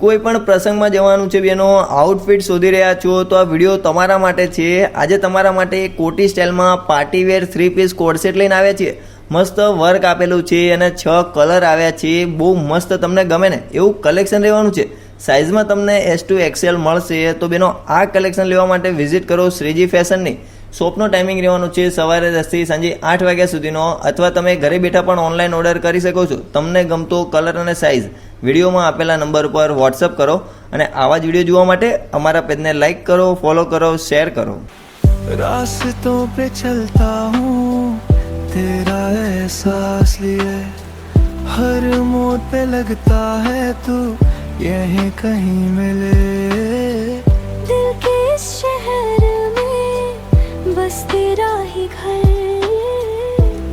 કોઈ પણ પ્રસંગમાં જવાનું છે બેનો, આઉટફિટ શોધી રહ્યા છો તો આ વિડીયો તમારા માટે છે। આજે તમારા માટે કોટી સ્ટાઇલમાં પાર્ટીવેર 3 પીસ કોટ સેટ લઈને આવ્યા છીએ। મસ્ત વર્ક આપેલું છે અને 6 કલર આવ્યા છે। બહુ મસ્ત, તમને ગમે ને એવું કલેક્શન રહેવાનું છે। સાઇઝમાં તમને S to XL મળશે। તો બેનો આ કલેક્શન લેવા માટે વિઝિટ કરો શ્રીજી ફેશનની। શોપનો ટાઈમિંગ રહેવાનો છે સવારે 10 થી સાંજે 8 વાગ્યા સુધીનો, અથવા તમે ઘરે બેઠા પણ ઓનલાઈન ઓર્ડર કરી શકો છો। તમને ગમતો કલર અને સાઇઝ વિડીયોમાં આપેલા નંબર પર વોટ્સઅપ કરો અને આવા જ વિડીયો જોવા માટે અમારા પેજને લાઈક કરો, ફોલો કરો, શેર કરો। रास्तों पे चलता हूँ तेरा एहसास लिए, हर मोड़ पे लगता है तू यहीं कहीं मिले। दिल के इस शहर में बस तेरा ही घर,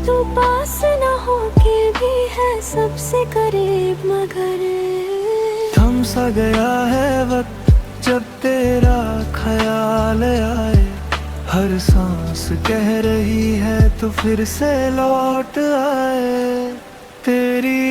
तू पास न हो के भी है सबसे करीब मगर थम सा गया है वक्त जब तेरा ख्याल आए, हर सांस कह रही है तो फिर से लौट आए। तेरी